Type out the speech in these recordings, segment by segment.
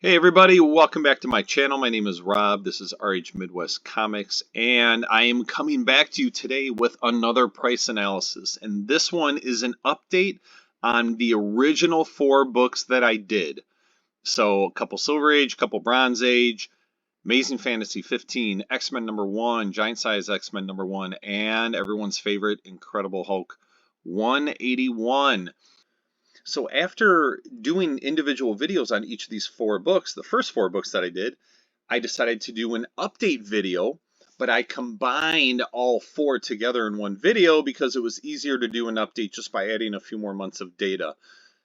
Hey everybody, welcome back to my channel. My name is Rob. This is RH Midwest Comics, and I am coming back to you today with another price analysis. And this one is an update on the original 4 books that I did. So a couple Silver Age, a couple Bronze Age, Amazing Fantasy 15, X-Men #1, Giant Size X-Men #1, and everyone's favorite Incredible Hulk 181. So after doing individual videos on each of these 4 books, the first 4 books that I did, I decided to do an update video, but I combined all 4 together in one video because it was easier to do an update just by adding a few more months of data.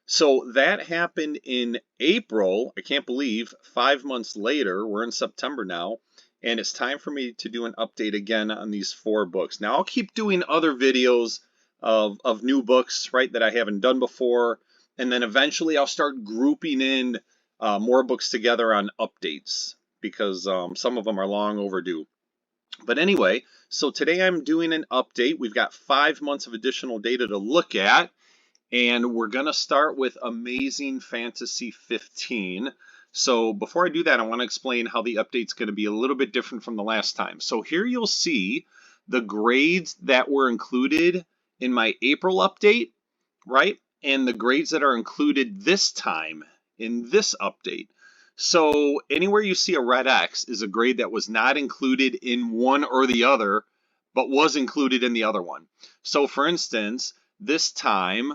So that happened in April. I can't believe 5 months later, we're in September now, and it's time for me to do an update again on these 4 books. Now I'll keep doing other videos of new books, right, that I haven't done before. And then eventually I'll start grouping in more books together on updates because some of them are long overdue. But anyway, so today I'm doing an update. We've got 5 months of additional data to look at, and we're going to start with Amazing Fantasy 15. So before I do that, I want to explain how the update's going to be a little bit different from the last time. So here you'll see the grades that were included in my April update, right? And the grades that are included this time in this update. So anywhere you see a red X is a grade that was not included in one or the other, but was included in the other one. So for instance, this time,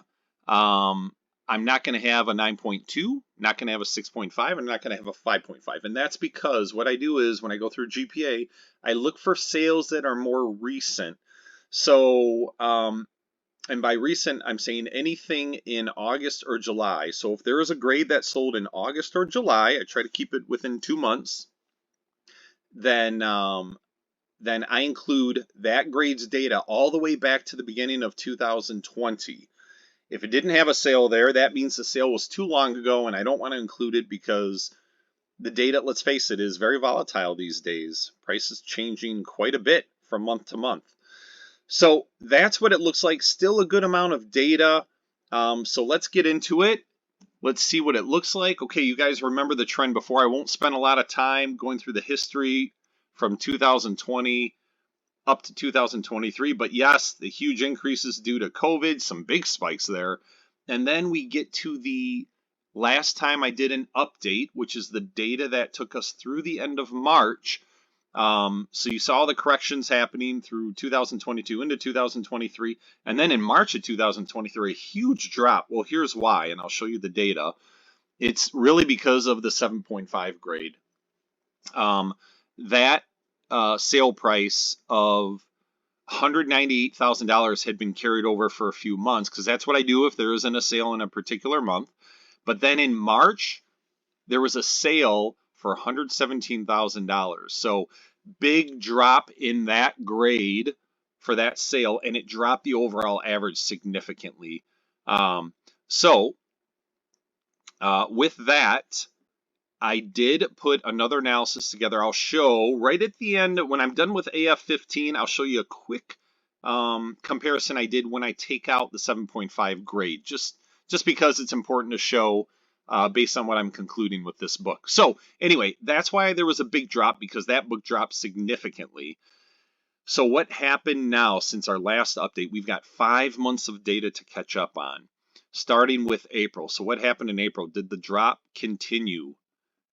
I'm not going to have a 9.2, not going to have a 6.5, and not going to have a 5.5. And that's because what I do is when I go through GPA, I look for sales that are more recent. So, and by recent, I'm saying anything in August or July. So if there is a grade that sold in August or July, I try to keep it within 2 months, then I include that grade's data all the way back to the beginning of 2020. If it didn't have a sale there, that means the sale was too long ago, and I don't want to include it because the data, let's face it, is very volatile these days. Prices changing quite a bit from month to month. So that's what it looks like. Still a good amount of data. So let's get into it. Let's see what it looks like. Okay, you guys remember the trend before. I won't spend a lot of time going through the history from 2020 up to 2023. But yes, the huge increases due to COVID, some big spikes there. And then we get to the last time I did an update, which is the data that took us through the end of March. So you saw the corrections happening through 2022 into 2023, and then in March of 2023, a huge drop. Well, here's why, and I'll show you the data. It's really because of the 7.5 grade. That sale price of $198,000 had been carried over for a few months, because that's what I do if there isn't a sale in a particular month. But then in March, there was a sale for $117,000. So big drop in that grade for that sale, and it dropped the overall average significantly. With that, I did put another analysis together. I'll show right at the end, when I'm done with AF15, I'll show you a quick comparison I did when I take out the 7.5 grade, just because it's important to show based on what I'm concluding with this book. So anyway, that's why there was a big drop, because that book dropped significantly. So what happened now since our last update? We've got 5 months of data to catch up on, starting with April. So what happened in April? Did the drop continue?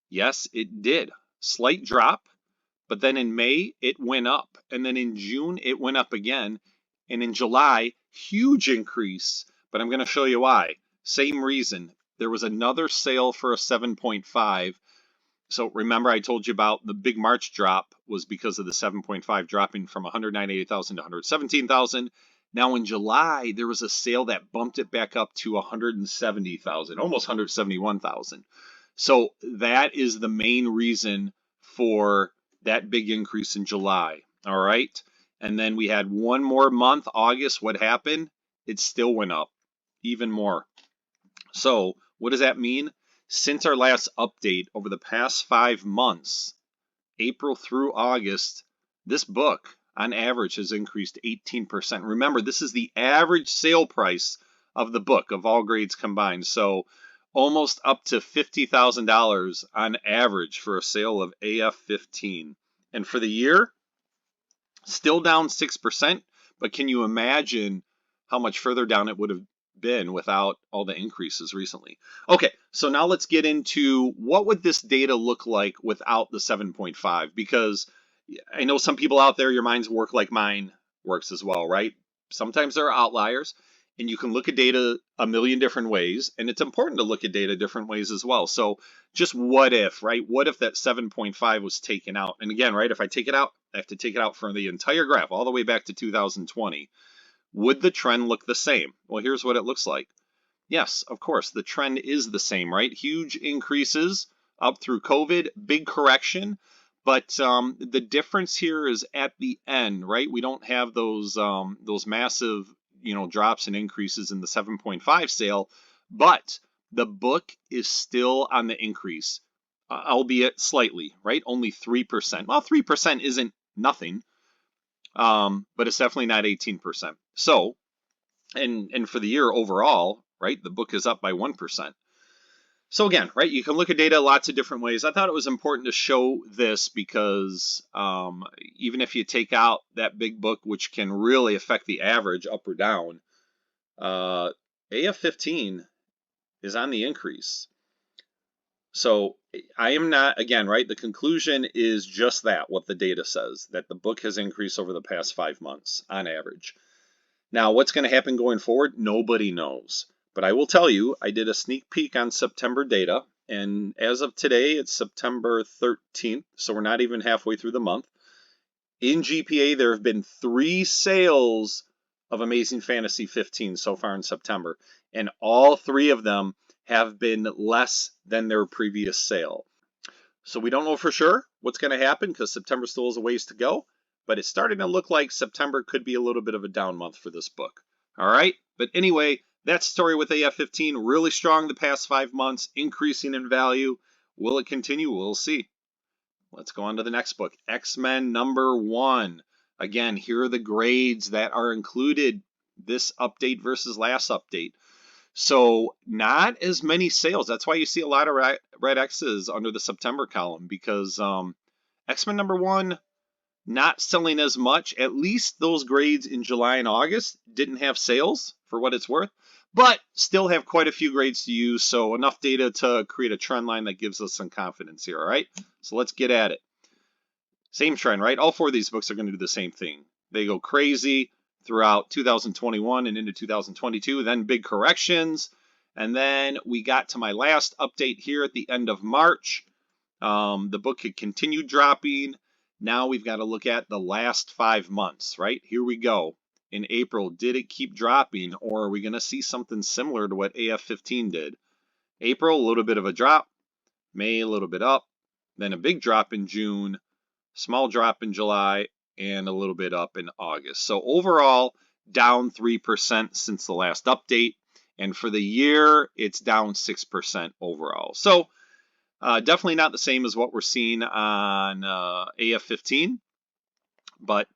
Yes, it did. Slight drop, but then in May, it went up. And then in June, it went up again. And in July, huge increase, but I'm going to show you why. Same reason. There was another sale for a 7.5. So remember I told you about the big March drop was because of the 7.5 dropping from 198,000 to 117,000. Now in July, there was a sale that bumped it back up to 170,000, almost 171,000. So that is the main reason for that big increase in July. All right. And then we had one more month, August. What happened? It still went up even more. So what does that mean? Since our last update over the past 5 months, April through August, this book on average has increased 18%. Remember, this is the average sale price of the book of all grades combined. So almost up to $50,000 on average for a sale of AF-15. And for the year, still down 6%, but can you imagine how much further down it would have been without all the increases recently? Okay, so now let's get into what would this data look like without the 7.5, because I know some people out there, your minds work like mine works as well, right? Sometimes there are outliers, and you can look at data a million different ways, and it's important to look at data different ways as well. So just what if, right? What if that 7.5 was taken out? And again, right, if I take it out, I have to take it out for the entire graph all the way back to 2020. Would the trend look the same? Well, here's what it looks like. Yes, of course, the trend is the same, right? Huge increases up through COVID, big correction. But the difference here is at the end, right? We don't have those massive, drops and increases in the 7.5 sale, but the book is still on the increase, albeit slightly, right? Only 3%. Well, 3% isn't nothing, but it's definitely not 18%. So, and for the year overall, right, the book is up by 1%. So again, right, you can look at data lots of different ways. I thought it was important to show this because even if you take out that big book, which can really affect the average up or down, AF-15 is on the increase. So I am not, again, right, the conclusion is just that, what the data says, that the book has increased over the past 5 months on average. Now, what's going to happen going forward? Nobody knows. But I will tell you, I did a sneak peek on September data, and as of today, it's September 13th, so we're not even halfway through the month. In GPA, there have been 3 sales of Amazing Fantasy 15 so far in September, and all 3 of them have been less than their previous sale. So we don't know for sure what's going to happen because September still has a ways to go, but it's starting to look like September could be a little bit of a down month for this book. All right, but anyway, that story with AF-15, really strong the past 5 months, increasing in value. Will it continue? We'll see. Let's go on to the next book, X-Men #1. Again, here are the grades that are included this update versus last update. So not as many sales. That's why you see a lot of red X's under the September column, because X-Men #1 not selling as much. At least those grades in July and August didn't have sales for what it's worth, but still have quite a few grades to use. So enough data to create a trend line that gives us some confidence here. All right, so let's get at it. Same trend, right? All 4 of these books are going to do the same thing. They go crazy throughout 2021 and into 2022, then big corrections. And then we got to my last update here at the end of March. The book had continued dropping. Now we've got to look at the last 5 months, right? Here we go. In April, did it keep dropping, or are we going to see something similar to what AF-15 did? April, a little bit of a drop. May, a little bit up. Then a big drop in June. Small drop in July, and a little bit up in August. So overall, down 3% since the last update. And for the year, it's down 6% overall. So definitely not the same as what we're seeing on AF-15, but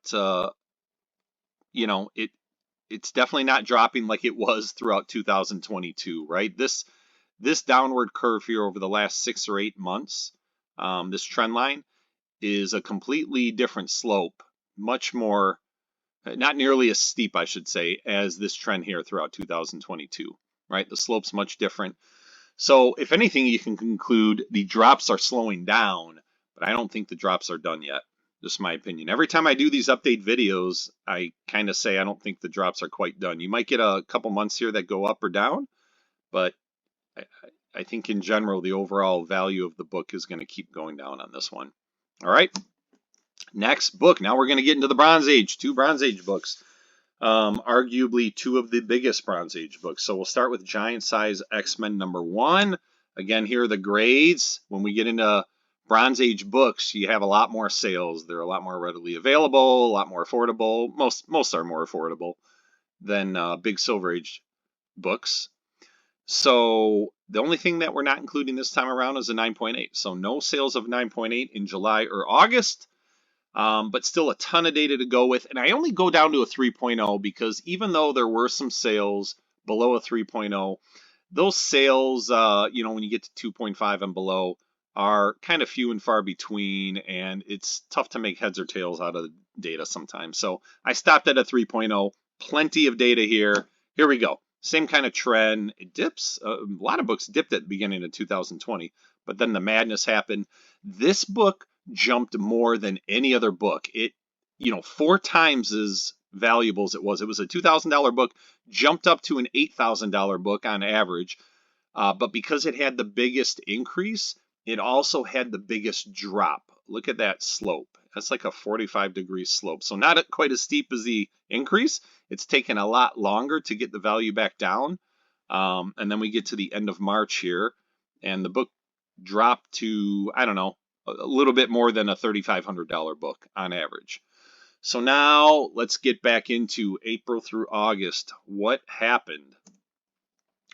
it's definitely not dropping like it was throughout 2022, right? This downward curve here over the last 6 or 8 months, this trend line, is a completely different slope, much more, not nearly as steep, I should say, as this trend here throughout 2022, right? The slope's much different. So if anything, you can conclude the drops are slowing down, but I don't think the drops are done yet. Just my opinion. Every time I do these update videos, I kind of say I don't think the drops are quite done. You might get a couple months here that go up or down, but I think in general, the overall value of the book is going to keep going down on this one. All right, next book. Now we're going to get into the Bronze Age, 2 Bronze Age books, arguably 2 of the biggest Bronze Age books. So we'll start with Giant Size X-Men #1. Again, here are the grades. When we get into Bronze Age books, you have a lot more sales. They're a lot more readily available, a lot more affordable. Most are more affordable than big Silver Age books. So the only thing that we're not including this time around is a 9.8. So no sales of 9.8 in July or August, but still a ton of data to go with. And I only go down to a 3.0 because even though there were some sales below a 3.0, those sales, when you get to 2.5 and below, are kind of few and far between, and it's tough to make heads or tails out of the data sometimes. So I stopped at a 3.0. Plenty of data here. Here we go. Same kind of trend. It dips. A lot of books dipped at the beginning of 2020, but then the madness happened. This book jumped more than any other book. It, 4 times as valuable as it was. It was a $2,000 book, jumped up to an $8,000 book on average. But because it had the biggest increase, it also had the biggest drop. Look at that slope. That's like a 45-degree slope. So not quite as steep as the increase. It's taken a lot longer to get the value back down. And then we get to the end of March here, and the book dropped to, I don't know, a little bit more than a $3,500 book on average. So now let's get back into April through August. What happened?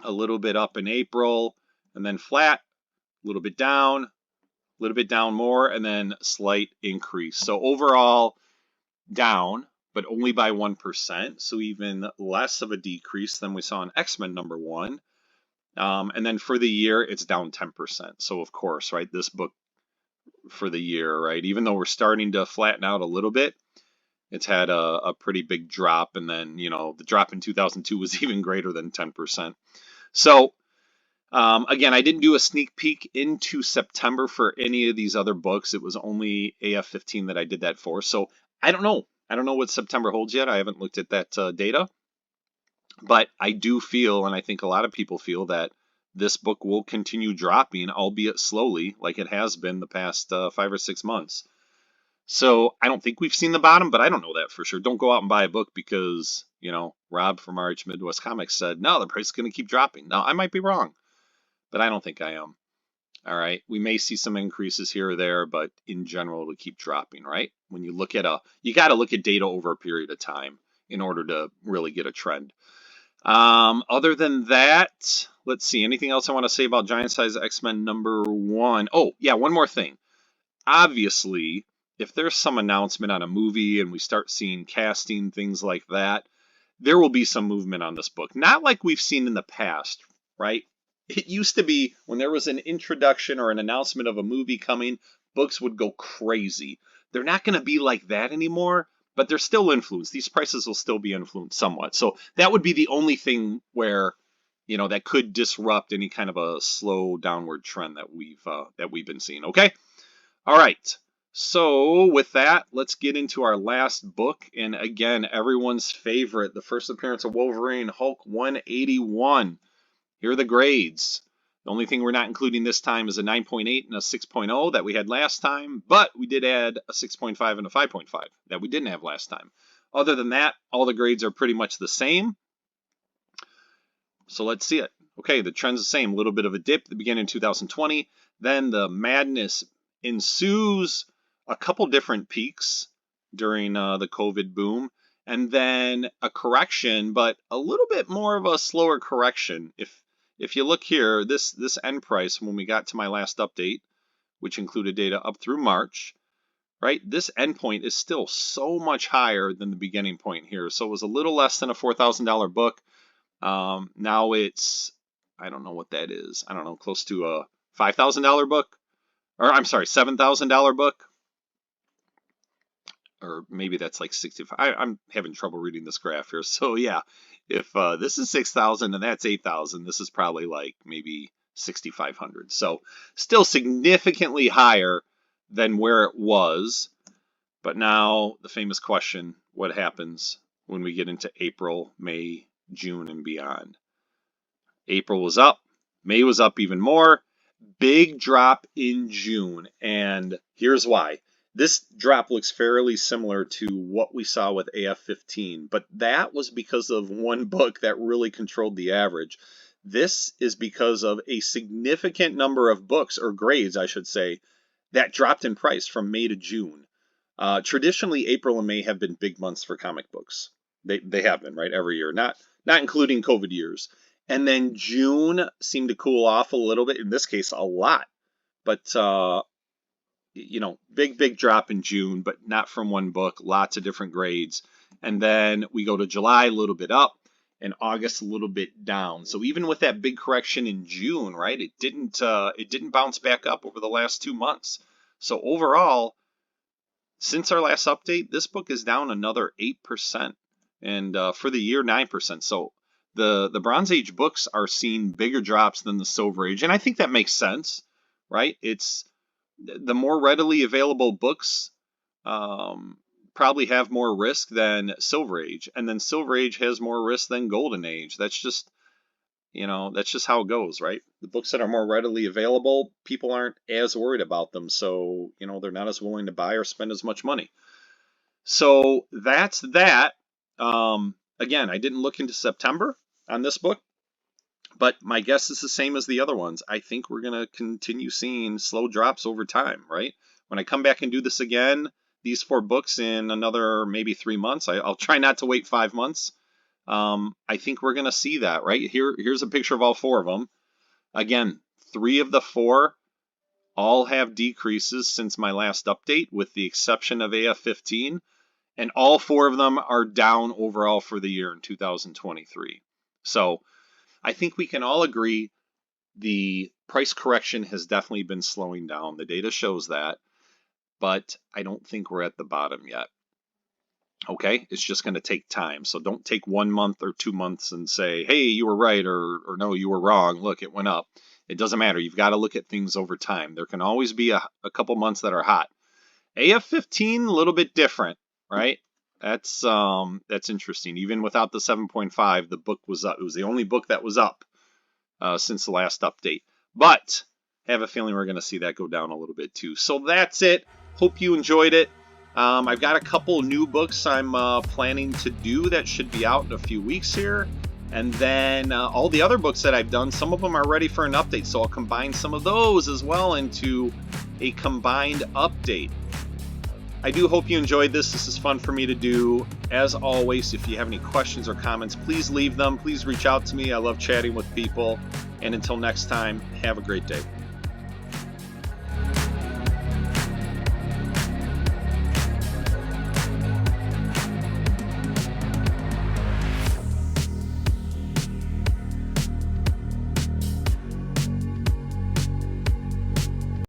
A little bit up in April, and then flat, a little bit down more, and then slight increase. So overall, down, but only by 1%. So even less of a decrease than we saw in X-Men #1. And then for the year, it's down 10%. So of course, right, this book for the year, right, even though we're starting to flatten out a little bit, it's had a pretty big drop. And then, the drop in 2002 was even greater than 10%. So again, I didn't do a sneak peek into September for any of these other books. It was only AF15 that I did that for. So I don't know. I don't know what September holds yet. I haven't looked at that data. But I do feel, and I think a lot of people feel, that this book will continue dropping, albeit slowly, like it has been the past 5 or 6 months. So I don't think we've seen the bottom, but I don't know that for sure. Don't go out and buy a book because, Rob from RH Midwest Comics said, no, the price is going to keep dropping. Now, I might be wrong, but I don't think I am. All right. We may see some increases here or there, but in general, it'll keep dropping, right? When you look at you got to look at data over a period of time in order to really get a trend. Other than that, let's see. Anything else I want to say about Giant Size X-Men #1? Oh, yeah, one more thing. Obviously, if there's some announcement on a movie and we start seeing casting, things like that, there will be some movement on this book. Not like we've seen in the past, right? It used to be when there was an introduction or an announcement of a movie coming, books would go crazy. They're not going to be like that anymore, but they're still influenced. These prices will still be influenced somewhat. So that would be the only thing where, that could disrupt any kind of a slow downward trend that we've been seeing. Okay? All right. So with that, let's get into our last book. And again, everyone's favorite, the first appearance of Wolverine Hulk 181. Here are the grades. The only thing we're not including this time is a 9.8 and a 6.0 that we had last time, but we did add a 6.5 and a 5.5 that we didn't have last time. Other than that, all the grades are pretty much the same. So let's see it. Okay, the trend's the same. A little bit of a dip at the beginning of 2020. Then the madness ensues, a couple different peaks during the COVID boom, and then a correction, but a little bit more of a slower correction. If you look here, this end price, when we got to my last update, which included data up through March, right? This end point is still so much higher than the beginning point here. So it was a little less than a $4,000 book. Now it's, I don't know what that is. I don't know, close to a $5,000 book. Or I'm sorry, $7,000 book. Or maybe that's like 65. I'm having trouble reading this graph here. So yeah, if this is 6,000 and that's 8,000, this is probably like maybe 6,500. So still significantly higher than where it was. But now the famous question, what happens when we get into April, May, June, and beyond? April was up. May was up even more. Big drop in June. And here's why. This drop looks fairly similar to what we saw with AF15, but that was because of one book that really controlled the average. This is because of a significant number of books, or grades, I should say, that dropped in price from May to June. Traditionally, April and May have been big months for comic books. They have been, right, every year, not including COVID years. And then June seemed to cool off a little bit, in this case, a lot. But big drop in June, but not from one book, lots of different grades. And then we go to July, a little bit up, and August a little bit down. So even with that big correction in June, right, it didn't bounce back up over the last 2 months. So overall, since our last update, this book is down another 8%, and for the year 9%. So the Bronze Age books are seeing bigger drops than the Silver Age, and I think that makes sense, right? It's the more readily available books probably have more risk than Silver Age, and then Silver Age has more risk than Golden Age. That's just how it goes, right? The books that are more readily available, people aren't as worried about them, so they're not as willing to buy or spend as much money. So that's that. Again, I didn't look into September on this book, but my guess is the same as the other ones. I think we're going to continue seeing slow drops over time, right? When I come back and do this again, these 4 books in another maybe 3 months, I'll try not to wait 5 months. I think we're going to see that, right? Here's a picture of all 4 of them. Again, 3 of the 4 all have decreases since my last update, with the exception of AF-15. And all 4 of them are down overall for the year in 2023. So I think we can all agree the price correction has definitely been slowing down. The data shows that, but I don't think we're at the bottom yet. Okay, it's just going to take time. So don't take 1 month or 2 months and say, hey, you were right, or no, you were wrong. Look, it went up. It doesn't matter. You've got to look at things over time. There can always be a couple months that are hot. AF-15, a little bit different, right? That's interesting. Even without the 7.5, the book was up. It was the only book that was up since the last update. But I have a feeling we're going to see that go down a little bit too. So that's it. Hope you enjoyed it. I've got a couple new books I'm planning to do that should be out in a few weeks here. And then all the other books that I've done, some of them are ready for an update. So I'll combine some of those as well into a combined update. I do hope you enjoyed this. This is fun for me to do. As always, if you have any questions or comments, please leave them. Please reach out to me. I love chatting with people. And until next time, have a great day.